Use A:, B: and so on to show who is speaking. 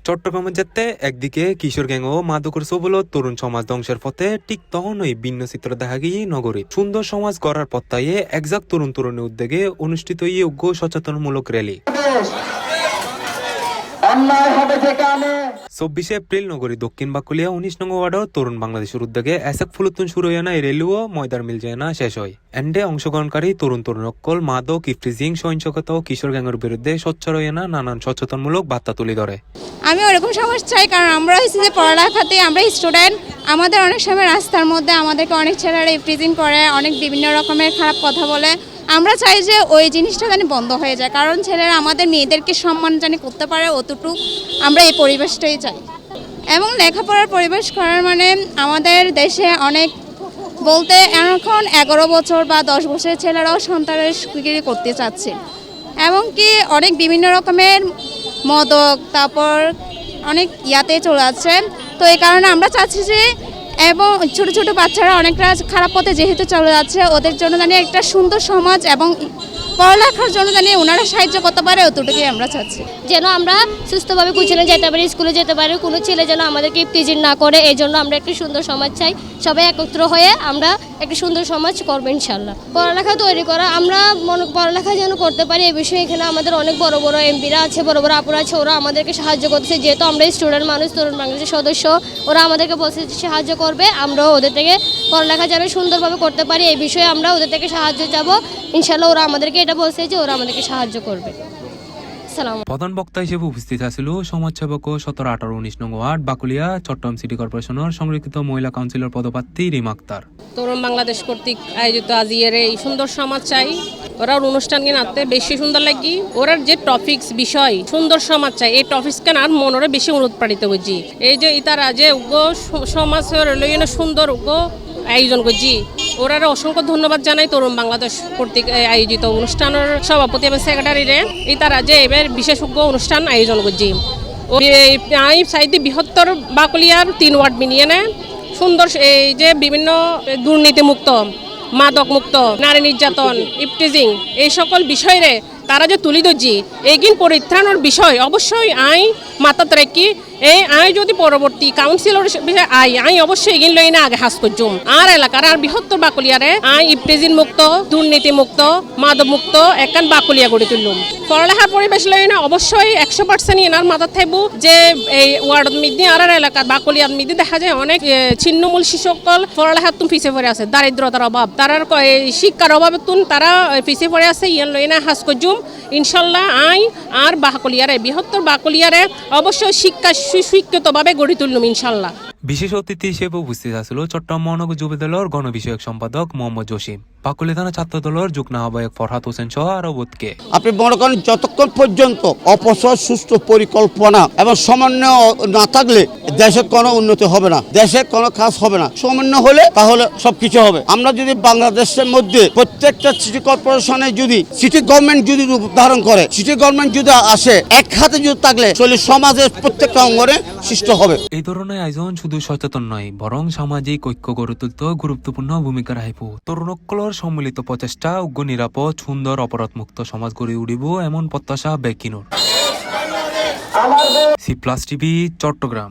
A: চট্টগ্রামে যেতে একদিকে কিশোর গ্যাং ও মাদকের সবলত তরুণ সমাজ ধ্বংসের পথে ঠিক তখনই ভিন্ন চিত্র দেখা গিয়ে নগরী সুন্দর সমাজ গড়ার পত্তায়ে একজাক তরুণ তরুণী উদ্যোগে অনুষ্ঠিত যোগ্য সচেতনমূলক র্যালি 24 এপ্রিল নগরী দক্ষিণ বাকুলিয়া 19 নং ওয়ার্ডের তরুণ বাংলাদেশের উদ্যোগে এসেক ফুলুতুন শুরু হয় না এই রেলিও ময়দার মিল যায় না শেষ হয় এন্ডে অংশগ্রহণকারী তরুণ তরুণকল মাদক ইফটিজিং সহিংসতা ও কিশোর গ্যাংয়ের বিরুদ্ধে সোচ্চার হয় না নানান সচেতনমূলক বার্তা তুলে ধরে।
B: আমি ওরকম সমাজ চাই, কারণ আমরা হচ্ছে যে পড়ালেখাতে আমরা স্টুডেন্ট, আমাদের অনেক সময় রাস্তার মধ্যে আমাদেরকে অনেক ছেলেরা ইফটিজিং করে, অনেক বিভিন্ন রকমের খারাপ কথা বলে। আমরা চাই যে ওই জিনিসটা যেন বন্ধ হয়ে যায়, কারণ ছেলেরা আমাদের মেয়েদেরকে সম্মান জানি করতে পারে, অতটুকু আমরা এই পরিবেশটাই চাই। এবং লেখাপড়ার পরিবেশ করার মানে আমাদের দেশে অনেক বলতে এখন 11 বছর বা 10 বছরের ছেলেরাও সন্তানের বিক্রি করতে চাচ্ছে, এমনকি অনেক বিভিন্ন রকমের মদক তারপর অনেক ইয়াতে চলে যাচ্ছে। তো এই কারণে আমরা চাচ্ছি যে এবং ছোট ছোট বাচ্চারা অনেকটা খারাপ পথে যেহেতু চলে যাচ্ছে, ওদের জন্য জানি একটা সুন্দর সমাজ এবং পড়ালেখার জন্য জানি ওনারা সাহায্য করতে পারে, অতটুকুই আমরা চাচ্ছি।
C: যেন আমরা সুস্থভাবে কোচিংয়ে যেতে পারি, স্কুলে যেতে পারি, কোনো ছেলে যেন আমাদেরকে ইফটিজিং না করে। এই জন্য আমরা একটি সুন্দর সমাজ চাই। সবাই একত্র হয়ে আমরা একটি সুন্দর সমাজ করবো ইনশাল্লাহ। পড়ালেখা তৈরি করা, আমরা পড়ালেখা যেন করতে পারি এই বিষয়ে এখানে আমাদের অনেক বড় বড় এমপিরা আছে, বড় বড় আপুরা আছে, ওরা আমাদেরকে সাহায্য করতেছে। যেহেতু আমরা স্টুডেন্ট মানুষ, তরুণ বাংলাদেশের সদস্য, ওরা আমাদেরকে বলছে সাহায্য করবে। আমরাও ওদের থেকে পড়ালেখা যেন সুন্দরভাবে করতে পারি এই বিষয়ে আমরা ওদের থেকে সাহায্য চাবো ইনশাল্লাহ। ওরা আমাদেরকে এটা বলছে যে ওরা আমাদেরকে সাহায্য করবে।
A: প্রধান বক্তা হিসেবে উপস্থিত আছিল সমাজসেবক 17, 18, 19 নং ওয়ার্ড বাকুলিয়া চট্টগ্রাম সিটি কর্পোরেশনের সংরক্ষিত মহিলা কাউন্সিলর পদপ্রার্থী রিমা আক্তার।
D: তরুণ বাংলাদেশ কর্তৃক আয়োজিত আজিয়ের এই সুন্দর সমাজ চাই। ওরার অনুষ্ঠান নাতে বেশি সুন্দর লাগি। ওরার যে টপিক্স বিষয় সুন্দর সমাজ চাই, এই টপিক্স কেন আর মনরে বেশি অনুপ্রাণিত করছি। এই যে ইতারা যে সমাজের সুন্দর আয়োজন করছি, ওরা অসংখ্য ধন্যবাদ জানাই তরুণ বাংলাদেশ কর্তৃক আয়োজিত অনুষ্ঠানের সভাপতি এবং সেক্রেটারিরে। এই তারা যে এবার বিশেষজ্ঞ অনুষ্ঠান আয়োজন করছি। আমি চাইতে বৃহত্তর বাকুলিয়ার 3 ওয়ার্ড মিলিয়ে সুন্দর এই যে বিভিন্ন দুর্নীতিমুক্ত, মাদক মুক্ত, নারী নির্যাতন, ইফটিজিং এই সকল বিষয়ে তারা যে তুলি ধরছি এগিন পরিত্রাণের বিষয় অবশ্যই আই মাথাত রেখি। এই আই যদি পরবর্তী কাউন্সিলর বিষয়ে আই অবশ্যই এগিন লই না আগে হাস করছুম। আর এলাকার আর বৃহত্তর বাকুলিয়ারে আই ইফটিজিং মুক্ত, দুর্নীতি মুক্ত, মাদক মুক্ত একান বাকুলিয়া গড়ে তুললুম। পড়ালেখার পরিবেশ লই না অবশ্যই 100% এনার মাথাত থাকবো যে এই ওয়ার্ড মিদি আর এলাকার বাকুলিয়ার মিদি দেখা যায় অনেক ছিন্নমূল শিশুসকল পড়ালেখার তুম পিছিয়ে পড়ে আছে, দারিদ্রতার অভাব, তারার শিক্ষার অভাবে তুন তারা পিছিয়ে পড়ে আছে। ইয়ান লই না হাস করছুম ইনশাল্লাহ। আই আর বাকুলিয়ারে বৃহত্তর বাকুলিয়ারে অবশ্যই শিক্ষা সুশিক্ষিতভাবে গড়ে তুললুম ইনশাল্লাহ।
A: বিশেষ অতিথি হিসেবে উপস্থিত আছিল চট্টগ্রাম মহানগর যুব দলের গণবিষয়ক সম্পাদক মোহাম্মদ জসিম, বাকুলিয়া থানা ছাত্র দলের যুগ্ম আহ্বায়ক ফরহাদ হোসেন সহ আরো বোধকে।
E: আপনি মনে করেন যতক্ষণ পর্যন্ত অপসর সুস্থ পরিকল্পনা এবং সমন্বয় না থাকলে দেশের কোনো উন্নতি হবে না, দেশের কোনো কাজ হবে না। সমন্বয় হলে তাহলে সবকিছু হবে। আমরা যদি বাংলাদেশের মধ্যে প্রত্যেকটা সিটি কর্পোরেশনে যদি সিটি গভর্নমেন্ট যদি রূপ ধারণ করে, সিটি গভর্নমেন্ট যদি আসে এক হাতে যদি থাকলে চলে সমাজের প্রত্যেকটা অঙ্গনে সৃষ্টি হবে।
A: এই ধরনের আয়োজন শুধু সচেতন নয় বরং সামাজিক ঐক্য গড়ে তুলতে গুরুত্বপূর্ণ ভূমিকা রাখিব। তরুণকলর সম্মিলিত প্রচেষ্টা উগ্র নিরাপদ সুন্দর অপরাধমুক্ত সমাজ গড়ে উঠিব এমন প্রত্যাশা ব্যক্তির। C plus TV Chittagong.